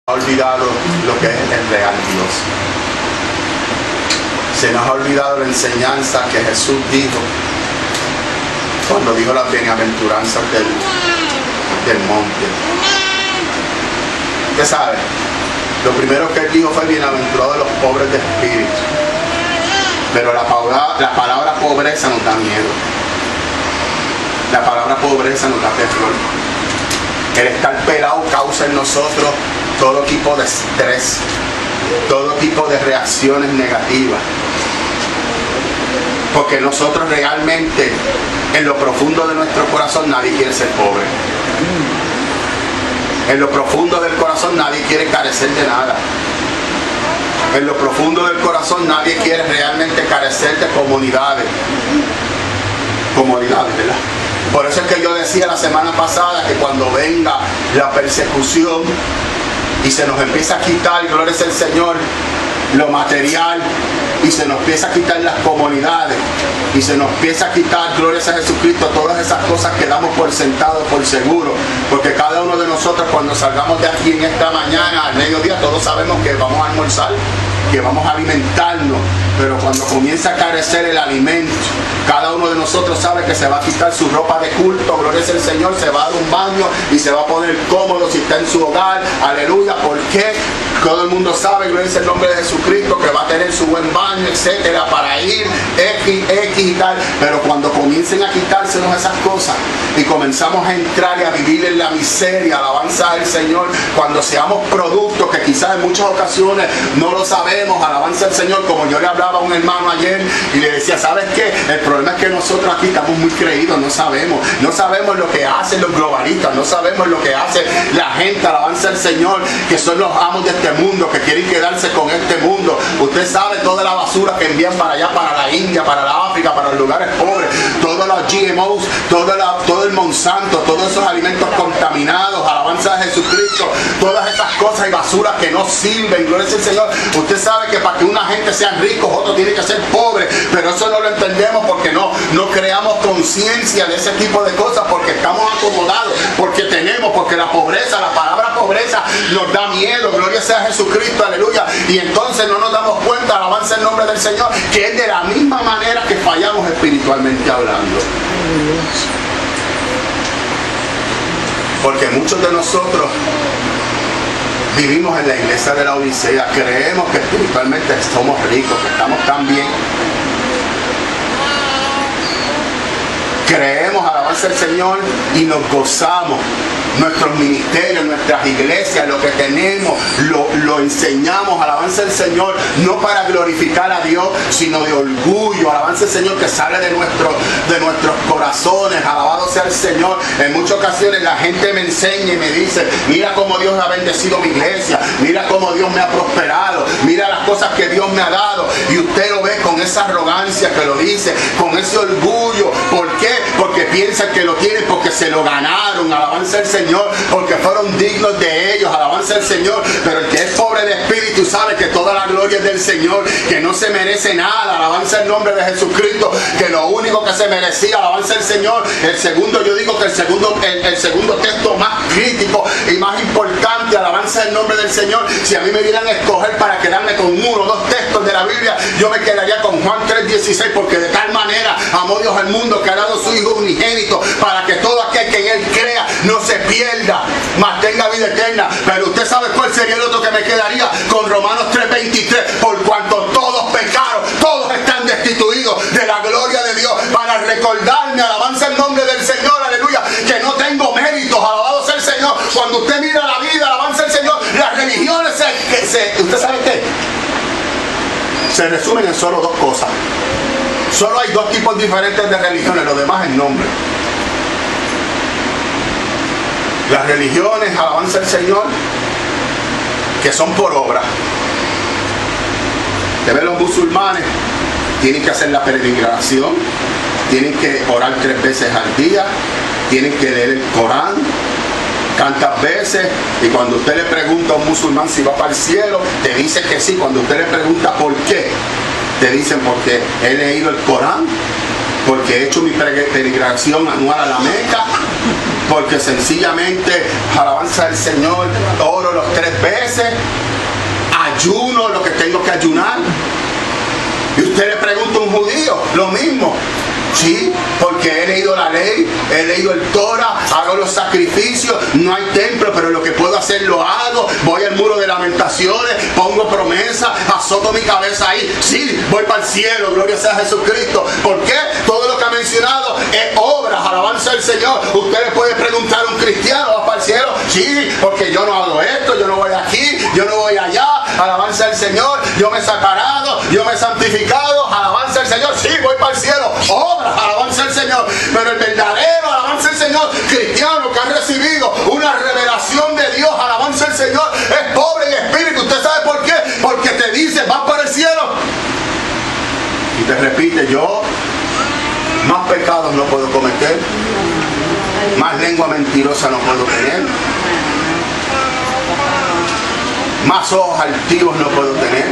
olvidado lo que es el real Dios. Se nos ha olvidado la enseñanza que Jesús dijo cuando dijo las bienaventuranzas del monte. Usted sabe, lo primero que él dijo fue bienaventurados los pobres de espíritu. Pero la palabra pobreza nos da miedo. La palabra pobreza nos da terror. El estar pelado causa en nosotros todo tipo de estrés, todo tipo de reacciones negativas. Porque nosotros realmente, en lo profundo de nuestro corazón, nadie quiere ser pobre. En lo profundo del corazón nadie quiere carecer de nada. En lo profundo del corazón nadie quiere realmente carecer de comodidades. Comodidades, ¿verdad? Por eso es que yo decía la semana pasada que cuando venga la persecución y se nos empieza a quitar, gloria al Señor, lo material, y se nos empieza a quitar las comodidades, y se nos empieza a quitar, gloria a Jesucristo, todas esas cosas que damos por sentado, por seguro, porque cada uno de nosotros cuando salgamos de aquí en esta mañana, al mediodía, todos sabemos que vamos a almorzar, que vamos a alimentarnos, pero cuando comienza a carecer el alimento, cada uno de nosotros sabe que se va a quitar su ropa de culto, gloria al Señor, se va a dar un baño y se va a poner cómodo si está en su hogar, aleluya. ¿Por qué? Todo el mundo sabe, gloria al nombre de Jesucristo, que va a tener su buen baño, etcétera, para ir X y tal. Pero cuando comiencen a quitársenos esas cosas y comenzamos a entrar y a vivir en la miseria, alabanza al Señor, cuando seamos productos que quizás en muchas ocasiones no lo sabemos, alabanza al Señor, como yo le hablaba a un hermano ayer y le decía, ¿sabes qué? El problema es que nosotros aquí estamos muy creídos, no sabemos lo que hacen los globalistas, no sabemos lo que hace la gente, alabanza al Señor, que son los amos de este mundo, que quieren quedarse con este mundo. Usted sabe toda la basura que envían para allá, para la India, para la África, para los lugares pobres, todos los GMOs, todo el Monsanto, todos esos alimentos contaminados, alabanza a Jesucristo, todas esas cosas y basuras que no sirven, gloria al Señor. Usted sabe que para que una gente sea rico, otro tiene que ser pobre, pero eso no lo entendemos porque no creamos conciencia de ese tipo de cosas, porque estamos acomodados, porque la pobreza, la palabra pobreza nos da miedo, gloria sea a Jesucristo, aleluya, y entonces no nos damos cuenta, alabanza el nombre del Señor, que es de la misma manera que fallamos espiritualmente hablando. Porque muchos de nosotros vivimos en la iglesia de la Odisea, creemos que espiritualmente somos ricos, que estamos tan bien. Creemos, alabanza al Señor, y nos gozamos. Nuestros ministerios, nuestras iglesias, lo que tenemos, lo enseñamos, alabanza al Señor, no para glorificar a Dios, sino de orgullo, alabanza al Señor, que sale de nuestros corazones, alabado sea el Señor. En muchas ocasiones la gente me enseña y me dice, mira cómo Dios ha bendecido mi iglesia, mira cómo Dios me ha prosperado, mira las cosas que Dios me ha dado, y usted lo ve con esa arrogancia que lo dice, con ese orgullo. ¿Por qué? Porque piensan que lo tienen porque se lo ganaron, alabanza al Señor, porque fueron dignos de ellos, alabanza al Señor. Pero el que es pobre de espíritu sabe que toda la gloria es del Señor, que no se merece nada, alabanza el nombre de Jesucristo, que lo único que se merecía, alabanza al Señor. Yo digo que el segundo texto más crítico y más importante, alabanza el nombre del Señor. Si a mí me dieran a escoger para quedarme con uno o dos textos de la Biblia, yo me quedaría con Juan 3:16, porque de tal manera amó Dios al mundo que ha dado su Hijo unigénito, para que todo aquel que en Él crea no se pierda, mas tenga vida eterna. Pero usted sabe cuál sería el otro que me quedaría, con Romanos 3:23, por cuanto todos pecaron, todos están destituidos de la gloria de Dios, para recordarme, alabanza el nombre del Señor, aleluya, que no tengo méritos, alabado sea el Señor. Cuando usted mira la vida, alabanza el Señor, las religiones ¿usted sabe qué? Se resumen en solo dos cosas. Solo hay dos tipos diferentes de religiones, lo demás es nombre. Las religiones, alabanza al Señor, que son por obra. Te ven los musulmanes, tienen que hacer la peregrinación, tienen que orar 3 veces al día, tienen que leer el Corán tantas veces, y cuando usted le pregunta a un musulmán si va para el cielo, te dice que sí. Cuando usted le pregunta por qué, te dicen porque he leído el Corán, porque he hecho mi peregrinación anual a la Meca, porque sencillamente, alabanza al Señor, oro los 3 veces, ayuno lo que tengo que ayunar. Y usted le pregunta a un judío, lo mismo. Sí, porque he leído la ley, he leído el Torah, hago los sacrificios, no hay templo, pero lo que puedo hacer lo hago, voy al muro de lamentaciones, pongo promesa, azoto mi cabeza ahí, sí, voy para el cielo, gloria sea a Jesucristo. ¿Por qué? Todo lo que ha mencionado es obras, alabanza al Señor. Usted le puede preguntar a un cristiano, ¿vas para el cielo? Sí, porque yo no hago esto, yo no voy aquí, yo no voy allá, alabanza al Señor, yo me he separado, yo me he santificado, alabanza al Señor, sí, voy para el cielo, obras, alabanza al Señor. Pero el verdadero, alabanza al Señor, cristiano que ha recibido una revelación de Dios, alabanza al Señor, es pobre en espíritu. ¿Usted sabe por qué? Porque te dice, vas para el cielo, y te repite, yo más pecados no puedo cometer, más lengua mentirosa no puedo tener, más ojos altivos no puedo tener,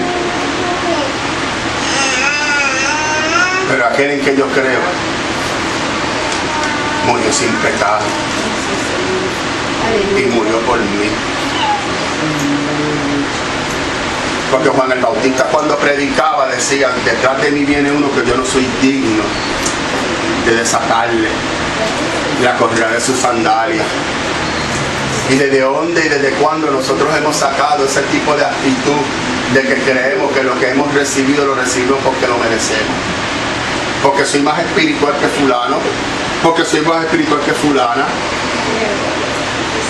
pero aquel en que yo creo murió sin pecado y murió por mí. Porque Juan el Bautista, cuando predicaba, decía, detrás de mí viene uno que yo no soy digno de desatarle la correa de sus sandalias. ¿Y desde dónde y desde cuándo nosotros hemos sacado ese tipo de actitud de que creemos que lo que hemos recibido lo recibimos porque lo merecemos? Porque soy más espiritual que fulano, porque soy más espiritual que fulana,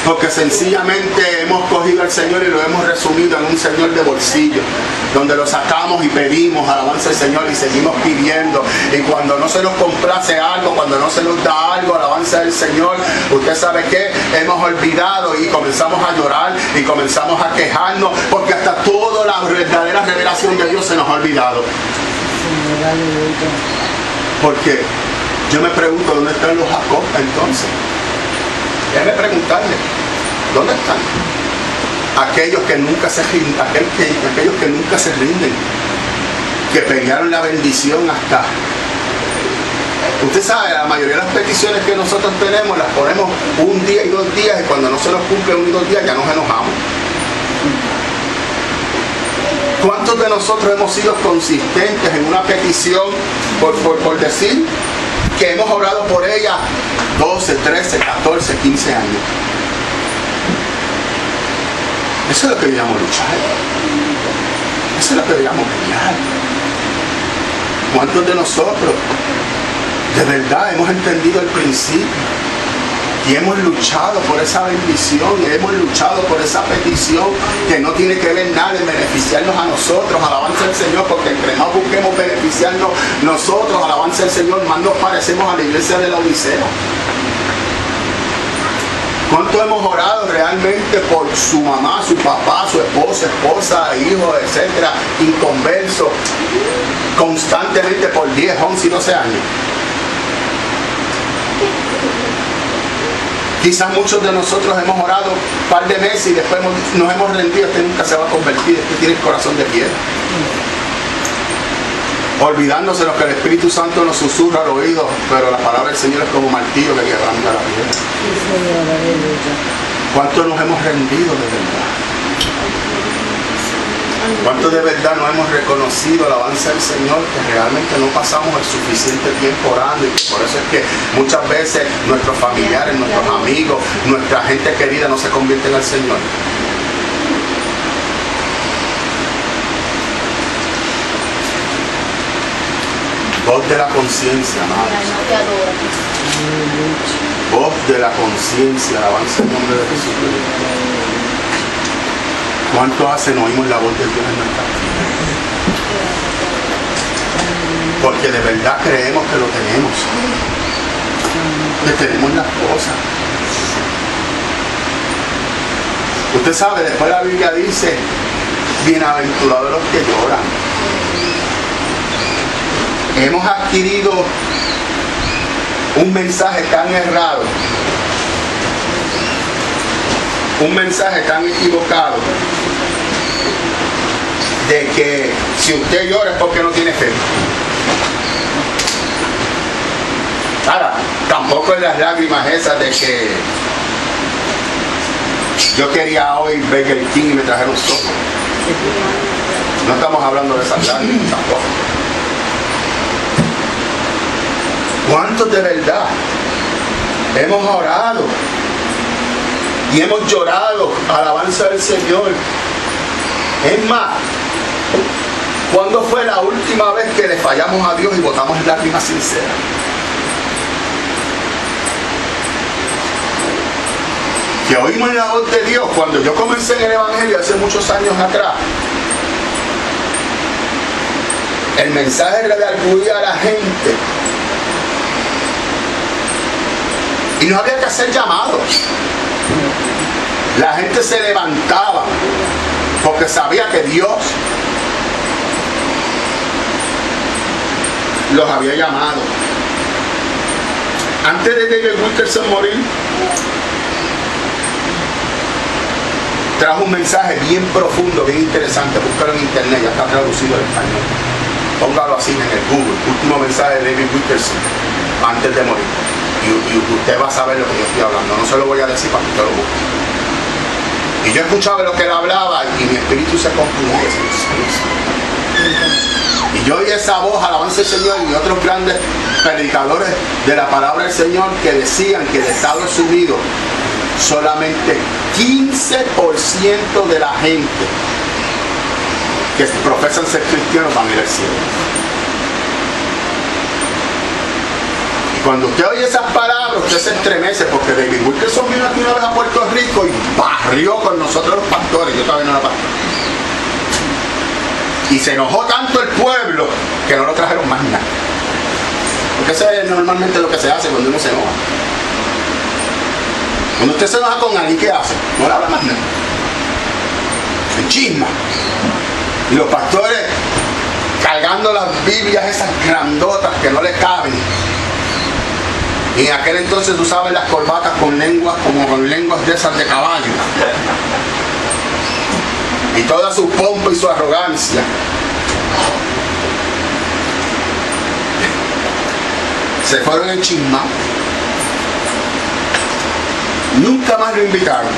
porque sencillamente hemos cogido al Señor y lo hemos resumido en un Señor de bolsillo, donde lo sacamos y pedimos, alabanza al Señor, y seguimos pidiendo, y cuando no se nos complace algo, cuando no se nos da algo, alabanza al Señor, usted sabe que hemos olvidado y comenzamos a llorar y comenzamos a quejarnos, porque hasta toda la verdadera revelación de Dios se nos ha olvidado. Porque yo me pregunto, ¿dónde están los Jacob entonces? Déjeme preguntarle, ¿dónde están? Aquellos que nunca se rinden, aquellos que nunca se rinden, que pelearon la bendición hasta. Usted sabe, la mayoría de las peticiones que nosotros tenemos las ponemos 1 día y 2 días, y cuando no se nos cumple 1 y 2 días ya nos enojamos. ¿Cuántos de nosotros hemos sido consistentes en una petición por decir que hemos orado por ella 12, 13, 14, 15 años? Eso es lo que deberíamos luchar. Eso es lo que deberíamos pelear. ¿Cuántos de nosotros de verdad hemos entendido el principio y hemos luchado por esa bendición, y hemos luchado por esa petición que no tiene que ver nada en beneficiarnos a nosotros, alabanza al Señor, porque entre más busquemos beneficiarnos nosotros, alabanza al Señor, más nos parecemos a la iglesia de la Odisea? ¿Cuánto hemos orado realmente por su mamá, su papá, su esposa, hijos, etcétera, inconversos, constantemente por 10, 11 y 12 años? Quizás muchos de nosotros hemos orado un par de meses y después nos hemos rendido. Este nunca se va a convertir, este tiene el corazón de piedra. Olvidándose lo que el Espíritu Santo nos susurra al oído, pero la palabra del Señor es como un martillo que quebranta la piedra. ¿Cuánto nos hemos rendido de verdad? ¿Cuánto de verdad no hemos reconocido la alabanza del Señor, que realmente no pasamos el suficiente tiempo orando, y por eso es que muchas veces nuestros familiares, nuestros amigos, nuestra gente querida no se convierten al Señor? Voz de la conciencia, amados. Voz de la conciencia, alabanza el nombre de Jesucristo. ¿Cuánto hace no oímos la voz de Dios en nuestra vida? Porque de verdad creemos que lo tenemos, que tenemos las cosas. Usted sabe, después la Biblia dice, bienaventurados los que lloran. Hemos adquirido un mensaje tan errado, un mensaje tan equivocado, de que si usted llora es porque no tiene fe. Ahora, tampoco en las lágrimas esas de que yo quería hoy Burger King y me trajeron sopa. No estamos hablando de esas lágrimas tampoco. ¿Cuántos de verdad hemos orado y hemos llorado alabanza del Señor? Es más, ¿cuándo fue la última vez que le fallamos a Dios y botamos lágrimas sinceras? Que oímos la voz de Dios. Cuando yo comencé en el Evangelio hace muchos años atrás, el mensaje era de acudir a la gente y no había que hacer llamados. La gente se levantaba porque sabía que Dios los había llamado. Antes de David Wilkerson morir, trajo un mensaje bien profundo, bien interesante. Búscalo en internet, ya está traducido al español. Póngalo así en el Google. Último mensaje de David Wilkerson antes de morir. Y usted va a saber lo que yo estoy hablando. No se lo voy a decir para que usted lo busque. Y yo escuchaba lo que él hablaba y mi espíritu se confundía. Y yo oí esa voz, alabanza del Señor, y otros grandes predicadores de la palabra del Señor que decían que de Estados Unidos solamente 15% de la gente que profesan ser cristianos van a ir al cielo. Y cuando usted oye esas palabras, usted se estremece, porque David Wilkerson vino aquí una vez a Puerto Rico y barrió con nosotros los pastores. Yo todavía no era pastor. Y se enojó tanto el pueblo que no lo trajeron más nada. Porque eso es normalmente lo que se hace cuando uno se enoja. Cuando usted se enoja con alguien, ¿qué hace? No le habla más nada. Se chisma. Y los pastores cargando las Biblias esas grandotas que no le caben. Y en aquel entonces usaban las corbatas con lenguas, como con lenguas de esas de caballo. Y toda su pompa y su arrogancia. Se fueron en chisma. Nunca más lo invitaron.